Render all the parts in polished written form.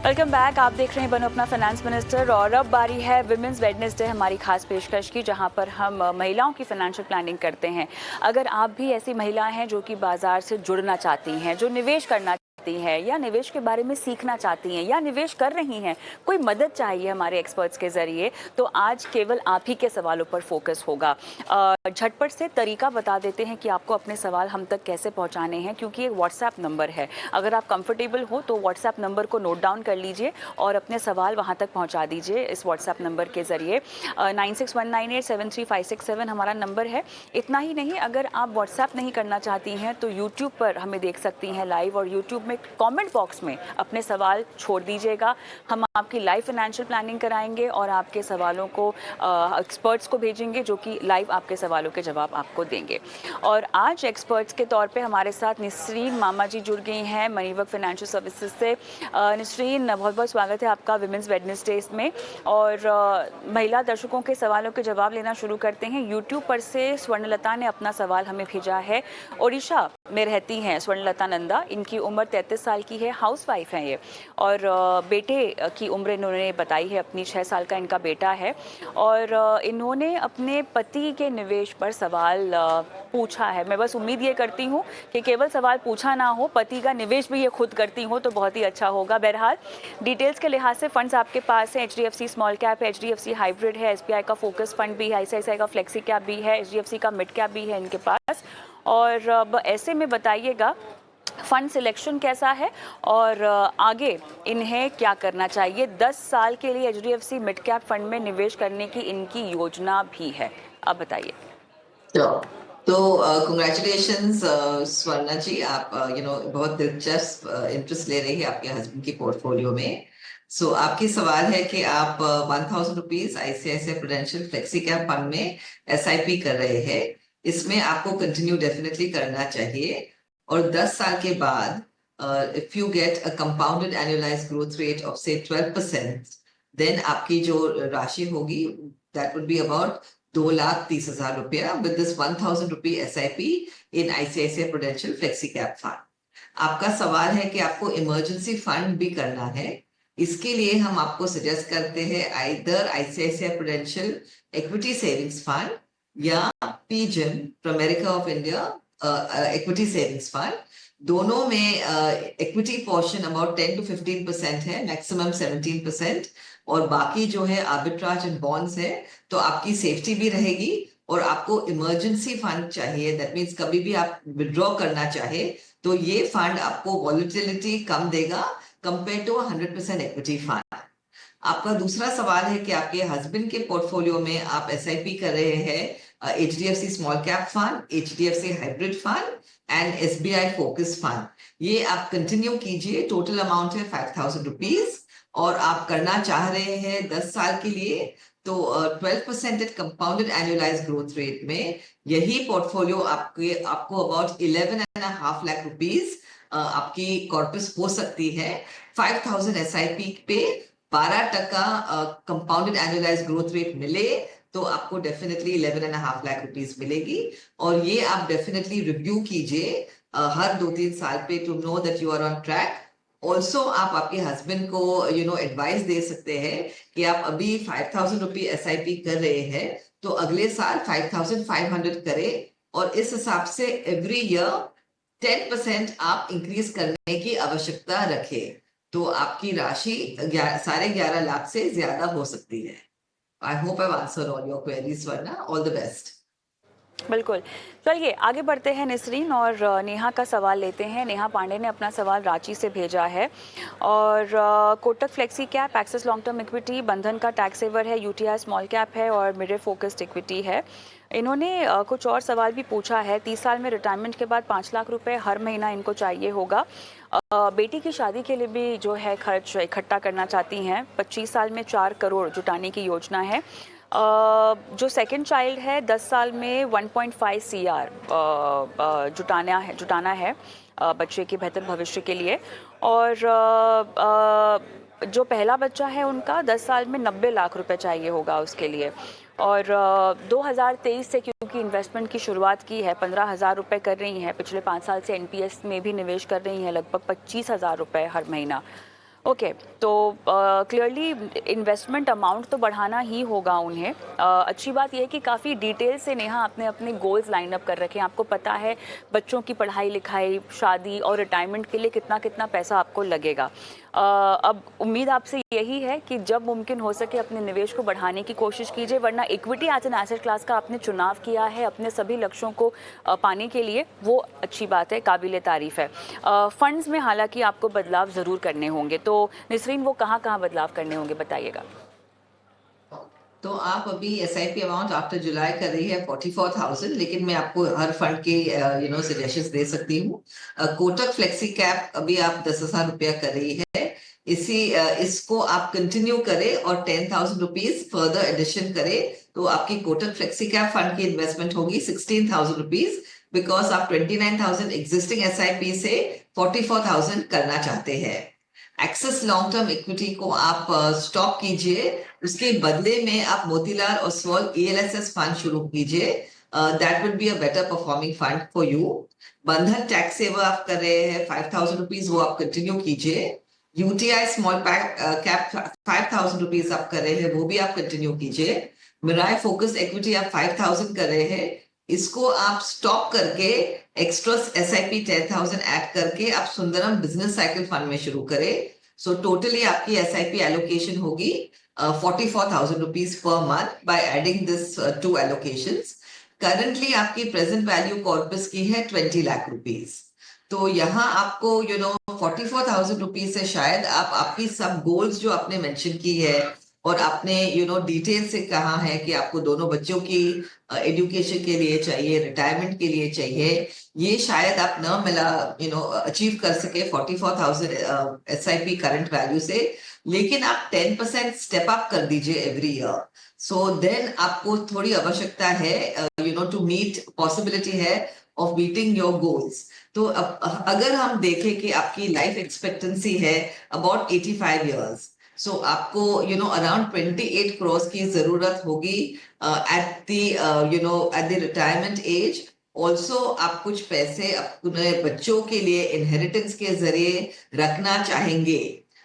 Welcome back. आप देख रहे हैं बनो अपना फाइनेंस मिनिस्टर और अब बारी है विमेंस वेडनेसडे हमारी खास पेशकश की, जहां पर हम महिलाओं की फाइनेंशियल प्लानिंग करते हैं। अगर आप भी ऐसी महिला हैं जो कि बाजार से जुड़ना चाहती हैं, जो निवेश करना चाहती हैं या निवेश के बारे में सीखना चाहती हैं या निवेश कर रही हैं, कोई मदद चाहिए हमारे एक्सपर्ट्स के जरिए, तो आज केवल आप ही के सवालों पर फोकस होगा। झटपट से तरीका बता देते हैं कि आपको अपने सवाल हम तक कैसे पहुंचाने हैं, क्योंकि एक व्हाट्सएप नंबर है। अगर आप कंफर्टेबल हो तो व्हाट्सएप नंबर को नोट डाउन कर लीजिए और अपने सवाल वहां तक पहुंचा दीजिए इस व्हाट्सएप नंबर के जरिए। 9619873567 हमारा नंबर है। इतना ही नहीं, अगर आप व्हाट्सएप नहीं करना चाहती हैं तो यूट्यूब पर हमें देख सकती हैं लाइव, और यूट्यूब में कमेंट बॉक्स में अपने सवाल छोड़ दीजिएगा। हम आपकी लाइव फाइनेंशियल प्लानिंग कराएंगे और आपके सवालों को एक्सपर्ट्स को भेजेंगे, जो कि लाइव आपके सवालों के जवाब आपको देंगे। और आज एक्सपर्ट्स के तौर पे हमारे साथ निसरीन मामा जी जुड़ गई हैं मनीवर्क फाइनेंशियल सर्विसेज से। निसरीन, बहुत बहुत स्वागत है आपका विमेंस वेडनेसडे में। और महिला दर्शकों के सवालों के जवाब लेना शुरू करते हैं। यूट्यूब पर से स्वर्णलता ने अपना सवाल हमें भेजा है। ओडिशा में रहती हैं स्वर्णलता नंदा, इनकी उम्र 33 साल की है, हाउसवाइफ हैं ये। और बेटे की उम्र इन्होंने बताई है अपनी, 6 साल का इनका बेटा है। और इन्होंने अपने पति के निवेश पर सवाल पूछा है। मैं बस उम्मीद ये करती हूँ कि केवल सवाल पूछा ना हो, पति का निवेश भी ये खुद करती हो तो बहुत ही अच्छा होगा। बहरहाल डिटेल्स के लिहाज से फंड्स आपके पास हैं। HDFC स्मॉल कैप है, HDFC हाइब्रिड है, SBI का फोकस फंड भी है, ICICI का फ्लेक्सी कैप भी है, HDFC का मिड कैप भी है इनके पास। और अब ऐसे में बताइएगा फंड सिलेक्शन कैसा है और आगे इन्हें क्या करना चाहिए। 10 साल के लिए HDFC मिड कैप फंड में निवेश करने की इनकी योजना भी है। अब बताइए। तो कंग्रेचुलेशंस स्वर्णा जी, आप बहुत दिलचस्प इंटरेस्ट ले रही है आपके हस्बैंड की पोर्टफोलियो में। आपकी सवाल है कि आप 1000 rupees ICICI prudential flexi cap fund में SIP कर रहे हैं। इसमें आपको कंटिन्यू डेफिनेटली करना चाहिए। और 10 साल के बाद if you get a compounded annualised growth rate of से 12%, देन आपकी जो राशि होगी दैट वुड बी अबाउट 2,30,000 रुपया with this 1,000 rupee SIP in ICICI prudential flexi cap fund. आपका सवाल है कि आपको इमरजेंसी फंड भी करना है। इसके लिए हम आपको सजेस्ट करते हैं either ICICI Prudential equity savings fund या PGIM, Pramerica of India equity savings fund. दोनों में इक्विटी पोर्शन अबाउट 10 to 15% है, मैक्सिमम 17%। और बाकी जो है आर्बिट्राज एंड बॉन्ड्स है। तो आपकी सेफ्टी भी रहेगी और आपको इमरजेंसी फंड चाहिए, दैट मीन्स कभी भी आप विड्रॉ करना चाहे तो ये फंड आपको वॉलेटिलिटी कम देगा कंपेयर टू 100% इक्विटी फंड। आपका दूसरा सवाल है कि आपके हस्बैंड के पोर्टफोलियो में आप SIP कर रहे हैं HDFC small cap fund, HDFC hybrid fund and SBI focus fund. ये आप कंटिन्यू कीजिए। टोटल अमाउंट है 5,000 रुपीज और आप करना चाह रहे हैं 10 साल के लिए। तो 12% कंपाउंडेड एनुअलाइज्ड ग्रोथ रेट में यही पोर्टफोलियो आपको अबाउट 11.5 लाख रुपीज आपकी कॉर्पस हो सकती है। 5,000 SIP पे 12% कंपाउंडेड एनुअलाइज्ड ग्रोथ रेट मिले तो आपको डेफिनेटली 11.5 लाख रुपीज मिलेगी। और ये आप डेफिनेटली रिव्यू कीजिए हर 2-3 साल पे to know that you are on track. Also आप आपके हस्बैंड को एडवाइस दे सकते हैं कि आप अभी 5,000 रुपी SIP कर रहे हैं तो अगले साल 5,500 करें, और इस हिसाब से एवरी ईयर 10% आप इंक्रीज करने की आवश्यकता रखें तो आपकी राशि 11.5 लाख से ज्यादा हो सकती है। I hope I answer all your queries वरना ऑल द बेस्ट। बिल्कुल। चलिए आगे बढ़ते हैं निसरीन, और नेहा का सवाल लेते हैं। नेहा पांडे ने अपना सवाल रांची से भेजा है। और Kotak flexi cap, axis long term equity, बंधन का टैक्स सेवर है, UTI स्मॉल कैप है और मिरर फोकस्ड इक्विटी है। इन्होंने कुछ और सवाल भी पूछा है। 30 साल में रिटायरमेंट के बाद 5 लाख रुपए हर महीना इनको चाहिए होगा। बेटी की शादी के लिए भी जो है खर्च इकट्ठा करना चाहती हैं। 25 साल में 4 करोड़ जुटाने की योजना है। जो सेकंड चाइल्ड है 10 साल में 1.5 CR जुटाना है बच्चे के बेहतर भविष्य के लिए। और जो पहला बच्चा है उनका 10 साल में 90 लाख रुपए चाहिए होगा उसके लिए। और 2023 से क्योंकि इन्वेस्टमेंट की शुरुआत की है, 15,000 रुपये कर रही हैं। पिछले 5 साल से NPS में भी निवेश कर रही हैं, लगभग 25,000 रुपये हर महीना। ओके, तो क्लियरली इन्वेस्टमेंट अमाउंट तो बढ़ाना ही होगा उन्हें। अच्छी बात यह है कि काफ़ी डिटेल से नेहा आपने अपने गोल्स लाइन अप कर रखे हैं। आपको पता है बच्चों की पढ़ाई लिखाई, शादी और रिटायरमेंट के लिए कितना कितना पैसा आपको लगेगा। अब उम्मीद आपसे यही है कि जब मुमकिन हो सके अपने निवेश को बढ़ाने की कोशिश कीजिए, वरना equity as an asset class का आपने चुनाव किया है अपने सभी लक्ष्यों को पाने के लिए, वो अच्छी बात है, काबिल तारीफ़ है। फंड्स में हालांकि आपको बदलाव ज़रूर करने होंगे, तो निसरीन वो कहाँ कहाँ बदलाव करने होंगे बताइएगा। तो आप अभी एसआईपी अमाउंट आफ्टर जुलाई कर रही है 44,000, लेकिन मैं आपको हर फंड के सजेशंस दे सकती हूँ। कोटक फ्लेक्सी कैप अभी आप 10,000 रुपया कर रही है। इसको आप कंटिन्यू करें और 10,000 रुपीज फर्दर एडिशन करें, तो आपकी कोटक फ्लेक्सी कैप फंड की इन्वेस्टमेंट होगी 16,000 रुपीज, बिकॉज आप 29,000 एग्जिस्टिंग एसआईपी से 44,000 करना चाहते हैं। एक्सेस लॉन्ग टर्म इक्विटी को आप स्टॉप कीजिए, उसके बदले में आप मोतीलाल ओसवाल ईएलएसएस फंड शुरू कीजिए। That will be a better performing fund for you. बंधन टैक्स सेवर आप कर रहे हैं 5,000 रुपीज, वो आप कंटिन्यू कीजिए। यूटीआई स्मॉल कैप 5,000 रुपीज आप कर रहे हैं, वो भी आप कंटिन्यू कीजिए। मिराय फोकस इक्विटी आप 5,000 कर रहे हैं, इसको आप स्टॉप करके एक्स्ट्रा एसआईपी 10,000 ऐड करके आप सुंदरम बिजनेस साइकिल फंड में शुरू करें। सो टोटली आपकी एसआईपी एलोकेशन होगी 44,000 rupees per month by adding this two allocations. Currently आपकी प्रेजेंट वैल्यू कॉर्पस की है 20 लाख रुपीज। तो यहाँ आपको 44,000 रुपीज से शायद आप आपकी सब गोल्स जो आपने मेंशन की है और आपने डिटेल से कहा है कि आपको दोनों बच्चों की एजुकेशन के लिए चाहिए, रिटायरमेंट के लिए चाहिए, ये शायद आप न मिला अचीव कर सके 44,000 एसआईपी करंट वैल्यू से, लेकिन आप 10% स्टेप अप कर दीजिए एवरी ईयर। सो देन आपको थोड़ी आवश्यकता है टू मीट पॉसिबिलिटी है ऑफ मीटिंग योर गोल्स। तो अगर हम देखें कि आपकी लाइफ एक्सपेक्टेंसी है अबाउट 85 इयर्स, सो आपको अराउंड 28 करोड़ की जरूरत होगी at the retirement age. Also आप कुछ पैसे अपने बच्चों के लिए इनहेरिटेंस के जरिए रखना चाहेंगे,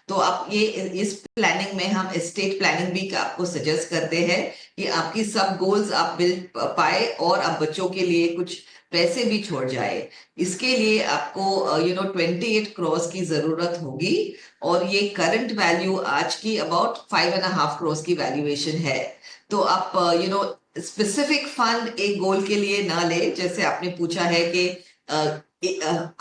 तो आप ये इस प्लानिंग में हम एस्टेट प्लानिंग भी आपको सजेस्ट करते हैं कि आपकी सब गोल्स आप मिल पाए और आप बच्चों के लिए कुछ पैसे भी छोड़ जाए। इसके लिए आपको 28 करोड़ की जरूरत होगी, और ये करंट वैल्यू आज की अबाउट 5.5 करोड़ की वैल्यूएशन है। तो आप स्पेसिफिक फंड एक गोल के लिए ना ले, जैसे आपने पूछा है कि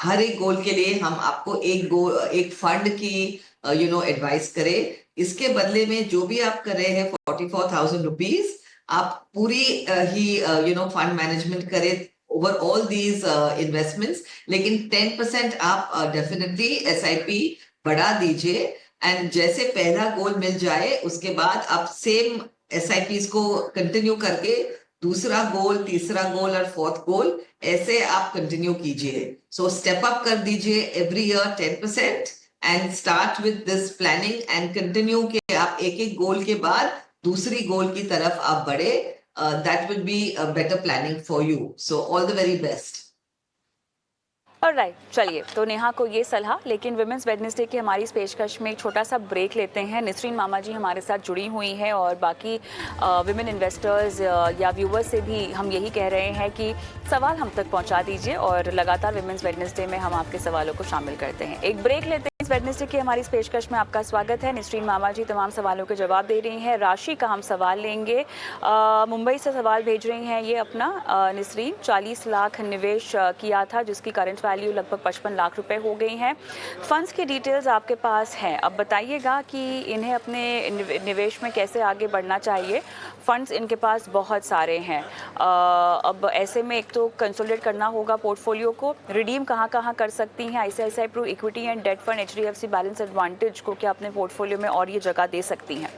हर एक गोल के लिए हम आपको एक फंड की एडवाइस करें। इसके बदले में जो भी आप कर रहे हैं 44,000 रुपीज, आप पूरी ही फंड मैनेजमेंट करें ओवर ऑल दीज इन्वेस्टमेंट्स, लेकिन 10% आप डेफिनेटली एसआईपी बढ़ा दीजिए। एंड जैसे पहला गोल मिल जाए उसके बाद आप सेम एसआईपी को कंटिन्यू करके दूसरा गोल, तीसरा गोल और फोर्थ गोल ऐसे आप कंटिन्यू कीजिए। सो स्टेप अप कर दीजिए every year 10% and start with this planning and continue के आप एक एक गोल के बाद दूसरी गोल की तरफ आप बढ़े। That will be a better planning for you. So all the very best. Alright, चलिए, तो नेहा को ये सलाह, लेकिन विमेंस वेडनेसडे की हमारी इस पेशकश में एक छोटा सा ब्रेक लेते हैं। निसरीन मामा जी हमारे साथ जुड़ी हुई हैं और बाकी विमेन इन्वेस्टर्स या व्यूवर्स से भी हम यही कह रहे हैं कि सवाल हम तक पहुंचा दीजिए और लगातार विमेंस वेडनेसडे में हम आपके सवालों को शामिल करते हैं। एक ब्रेक लेते हैं। वेडनेसडे की हमारी इस पेशकश में आपका स्वागत है। निसरीन मामा जी तमाम सवालों के जवाब दे रही हैं। राशि का हम सवाल लेंगे। मुंबई से सवाल भेज रही हैं ये अपना निसरीन। 40 लाख निवेश किया था जिसकी करंट वैल्यू लगभग 55 लाख रुपए हो गई हैं। फंड्स की डिटेल्स आपके पास हैं, अब बताइएगा कि इन्हें अपने निवेश में कैसे आगे बढ़ना चाहिए। फंड्स इनके पास बहुत सारे हैं। अब ऐसे में एक तो कंसोलिडेट करना होगा पोर्टफोलियो को। रिडीम कहाँ कहाँ कर सकती हैं? ICICI Pru equity and debt fund, HDFC balance advantage को क्या अपने पोर्टफोलियो में और ये जगह दे सकती हैं?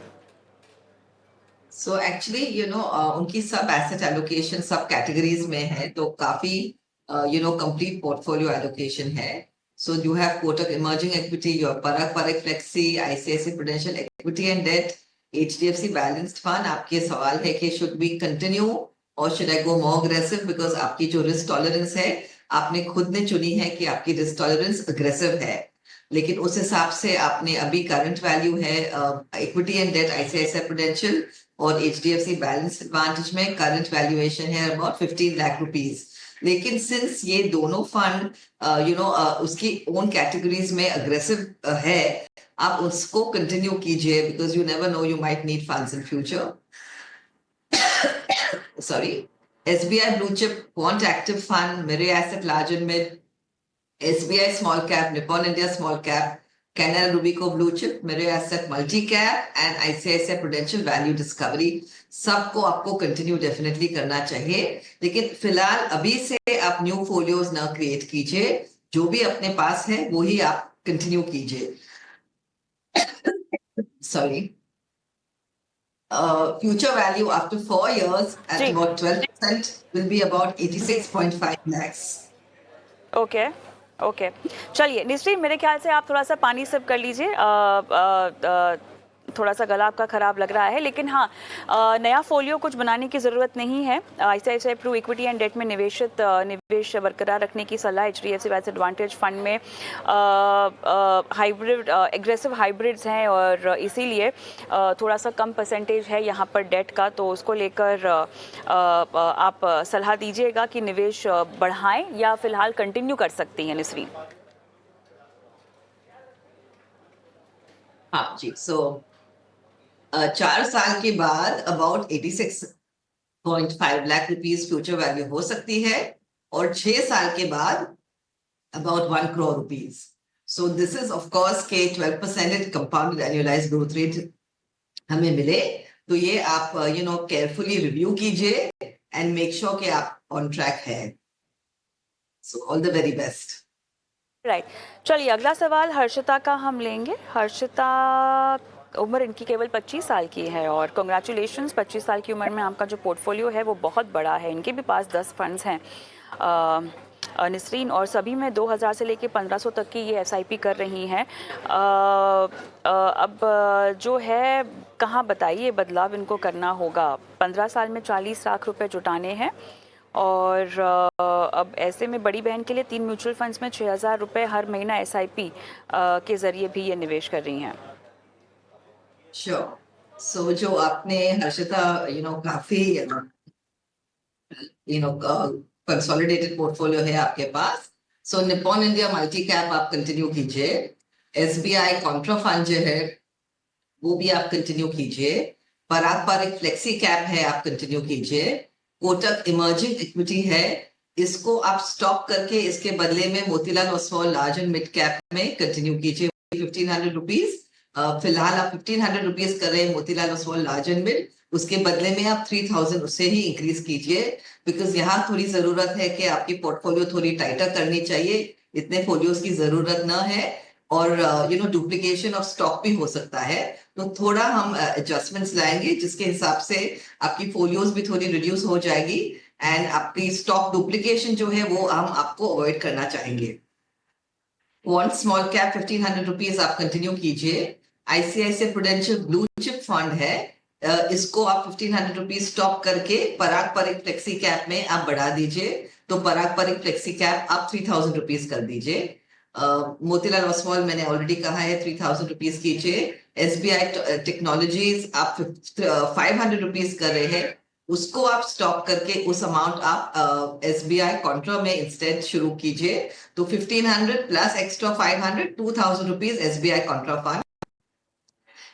सो एक्चुअली उनकी सब एसेट एलोकेशन सब कैटेगरीज में है, तो काफी कंप्लीट पोर्टफोलियो एलोकेशन है। So you have Kotak emerging equity, your Parag flexi, ICICI Prudential equity and debt, HDFC balanced fund. आपके सवाल है कि शुड वी कंटिन्यू और should I go more aggressive, because आपकी जो रिस्क टॉलरेंस है आपने खुद ने चुनी है कि आपकी रिस्क टॉलरेंस अग्रेसिव है। लेकिन उस हिसाब से आपने अभी करंट वैल्यू है equity and debt ICICI Prudential और एचडीएफसी बैलेंस एडवांटेज में करंट वैल्यूएशन है अबाउट 15 लाख रुपीस। लेकिन सिंस ये दोनों फंड उसकी ओन कैटेगरीज में अग्रेसिव है, आप उसको कंटिन्यू कीजिए because you never know, you might need funds in future. Sorry, SBI Blue Chip Quant Active Fund, Mirae Asset Large and Mid, SBI Small Cap, Nippon India Small Cap, Canara Rubico Blue Chip, Mirae Asset Multi Cap and ICICI Prudential Value Discovery, सबको आपको continue definitely करना चाहिए। लेकिन फिलहाल अभी से आप new folios ना क्रिएट कीजिए, जो भी अपने पास है वो ही आप कंटिन्यू कीजिए। Sorry, future value after 4 years at जी about 12% will be about जी 86.5 lakhs. Okay okay. चलिए निश्चित, मेरे ख्याल से आप थोड़ा सा पानी सिप कर लीजिए। थोड़ा सा गला आपका ख़राब लग रहा है, लेकिन हाँ, नया फोलियो कुछ बनाने की ज़रूरत नहीं है। ICICI Pru equity and debt में निवेश बरकरार रखने की सलाह एचडीएफसी वैल्थ एडवांटेज फंड में हाइब्रिड एग्रेसिव हाइब्रिड्स हैं और इसीलिए थोड़ा सा कम परसेंटेज है यहाँ पर डेट का, तो उसको लेकर आप सलाह दीजिएगा कि निवेश बढ़ाएं या फिलहाल कंटिन्यू कर सकती हैं निस्रीन। हाँ जी, सो 4 साल के बाद about 86.5 lakh rupees future value हो सकती है और 6 साल के बाद about 1 crore rupees. So this is of course के 12% कंपाउंडेड एनुअलाइज्ड ग्रोथ रेट हमें मिले, तो ये आप केयरफुली रिव्यू कीजिए एंड मेक श्योर कि आप ऑन ट्रैक है। So all the very best. Right, चलिए अगला सवाल हर्षिता का हम लेंगे। हर्षिता, उम्र इनकी केवल 25 साल की है और कंग्रेचुलेशंस, 25 साल की उम्र में आपका जो पोर्टफोलियो है वो बहुत बड़ा है। इनके भी पास 10 फंड्स हैं निस्रीन, और सभी में 2000 से लेके 1500 तक की ये एसआईपी कर रही हैं। अब जो है, कहाँ बताइए बदलाव इनको करना होगा। 15 साल में 40 लाख रुपए जुटाने हैं और अब ऐसे में बड़ी बहन के लिए 3 म्यूचुअल फंड्स में 6000 रुपये हर महीना एसआईपी के ज़रिए भी ये निवेश कर रही हैं। श्योर। सो जो आपने हर्षिता काफी कंसोलिडेटेड पोर्टफोलियो है आपके पास। सो निप्पॉन इंडिया मल्टी कैप आप कंटिन्यू कीजिए, एसबीआई कॉन्ट्रा फंड जो है वो भी आप कंटिन्यू कीजिए, पारंपरिक फ्लेक्सी कैप है आप कंटिन्यू कीजिए, कोटक इमर्जिंग इक्विटी है, इसको आप स्टॉप करके इसके बदले में Motilal Oswal large and mid cap में कंटिन्यू कीजिए 1500 रुपीज। फिलहाल आप 1500 रुपीज कर रहे हैं Motilal Oswal large and mid, उसके बदले में आप 3000 उससे ही इंक्रीज कीजिए, बिकॉज यहाँ थोड़ी जरूरत है कि आपकी पोर्टफोलियो थोड़ी टाइटर करनी चाहिए, इतने फोलियोज की जरूरत न है और डुप्लीकेशन ऑफ स्टॉक भी हो सकता है, तो थोड़ा हम एडजस्टमेंट्स लाएंगे जिसके हिसाब से आपकी फोलियोज भी थोड़ी रिड्यूस हो जाएगी एंड आपकी स्टॉक डुप्लीकेशन जो है वो हम आपको अवॉइड करना चाहेंगे। वन स्मॉल कैप 1500 रुपीज आप कंटिन्यू कीजिए, ICICI prudential blue chip fund है, इसको आप 1500 रुपीज स्टॉप करके पारंपरिक फ्लेक्सी कैप में आप बढ़ा दीजिए, तो पारंपरिक फ्लेक्सी कैप आप 3000 रुपीज कर दीजिए। मोतीलाल ओसवाल मैंने ऑलरेडी कहा है 3000 रुपीज कीजिए, एसबीआई टेक्नोलॉजीज आप 500 रुपीज कर रहे हैं, उसको आप स्टॉप करके उस अमाउंट आप एसबीआई कॉन्ट्रा में इंस्टेड शुरू कीजिए, तो 1500 plus extra 500 2000 rupees SBI contra fund.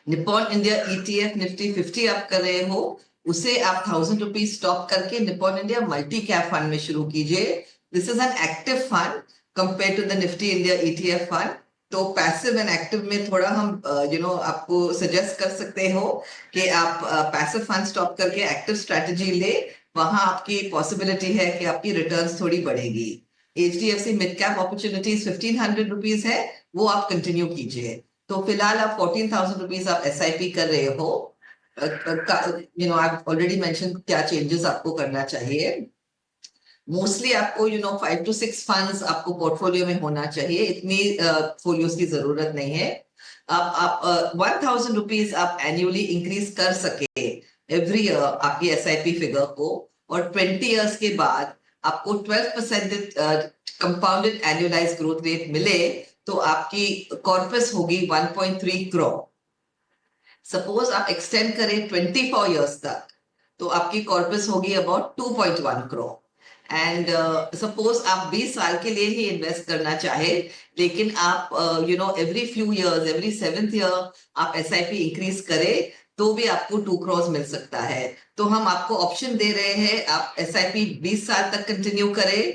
Nippon India ETF Nifty 50 आप कर रहे हो, उसे आप 1000 रुपीज स्टॉप करके Nippon India multi cap fund में शुरू कीजिए। This is an active fund compare to the Nifty India ETF fund, तो पैसिव एंड एक्टिव में थोड़ा हम आपको सजेस्ट कर सकते हो कि आप पैसिव फंड स्टॉप करके एक्टिव स्ट्रेटजी ले, वहां आपकी पॉसिबिलिटी है कि आपकी रिटर्न्स थोड़ी बढ़ेगी। HDFC mid cap opportunities 1500 rupees है, वो आप कंटिन्यू कीजिए, तो फिलहाल आप 14,000 रुपीज आप एसआईपी कर रहे हो। आई ऑलरेडी मेंशन क्या चेंजेस आपको करना चाहिए। मोस्टली आपको 5 to 6 फंड्स आपको पोर्टफोलियो में होना चाहिए, इतनी फोलियोज की जरूरत नहीं है। आप 1000 रुपीज आप एनुअली इंक्रीज कर सके एवरी ईयर आपकी एसआईपी फिगर को, और 20 इयर्स के बाद आपको 12% कंपाउंडेड एनुअलाइज्ड ग्रोथ रेट मिले, तो आपकी कॉर्पस होगी 1.3 करोड़। सपोज आप एक्सटेंड करें 24 इयर्स तक, तो आपकी कॉर्पस होगी अबाउट 2.1 करोड़। एंड सपोज आप 20 साल के लिए ही इन्वेस्ट करना चाहे, लेकिन आप every few years, every 7th year आप SIP इंक्रीज करें, तो भी आपको 2 करोड़ मिल सकता है। तो हम आपको ऑप्शन दे रहे हैं, आप SIP 20 साल तक कंटिन्यू करें,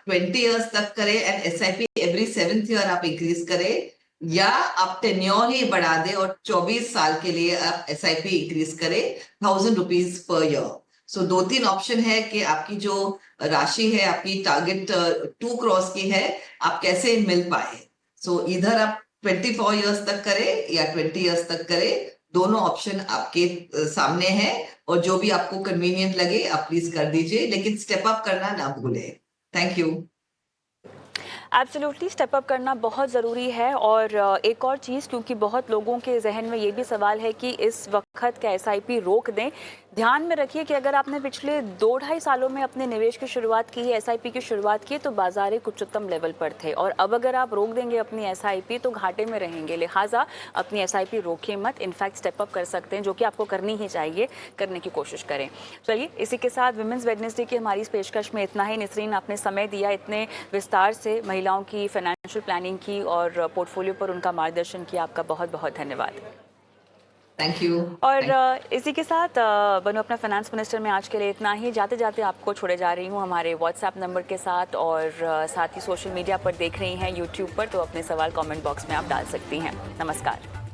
20 इयर्स तक करें, and SIP every 7th year आप इंक्रीज करें, या आप टेन्योर ही बढ़ा दें और 24 साल के लिए आप SIP इंक्रीज करें 1,000 रुपीज पर ईयर। सो 2-3 ऑप्शन है कि आपकी जो राशि है, आपकी टारगेट 2 करोड़ की है, आप कैसे मिल पाए। सो इधर आप 24 इयर्स तक करें या 20 इयर्स तक करें, दोनों ऑप्शन आपके सामने हैं, और जो भी आपको कन्वीनियंट लगे आप प्लीज कर दीजिए, लेकिन स्टेप अप करना ना भूलें। Thank you. Absolutely step up करना बहुत ज़रूरी है। और एक और चीज़, क्योंकि बहुत लोगों के जहन में ये भी सवाल है कि इस वक्त क्या SIP रोक दें। ध्यान में रखिए कि अगर आपने पिछले 2-2.5 सालों में अपने निवेश की शुरुआत की है, SIP की शुरुआत की, तो बाजार एक उच्चतम लेवल पर थे, और अब अगर आप रोक देंगे अपनी SIP तो घाटे में रहेंगे। लिहाजा अपनी SIP रोकिए मत, इनफैक्ट स्टेप अप कर सकते हैं, जो कि आपको करनी ही चाहिए, करने की कोशिश करें। चलिए, इसी के साथ विमेंस वेडनेसडे की हमारी इस पेशकश में इतना ही। निसरीन, आपने समय दिया इतने विस्तार से महिलाओं की फाइनेंशियल प्लानिंग की और पोर्टफोलियो पर उनका मार्गदर्शन किया, आपका बहुत बहुत धन्यवाद। Thank you. और इसी के साथ बनो अपना फाइनेंस मिनिस्टर में आज के लिए इतना ही। जाते जाते आपको छोड़े जा रही हूँ हमारे WhatsApp नंबर के साथ, और साथ ही सोशल मीडिया पर देख रही हैं YouTube पर, तो अपने सवाल कमेंट बॉक्स में आप डाल सकती हैं। नमस्कार।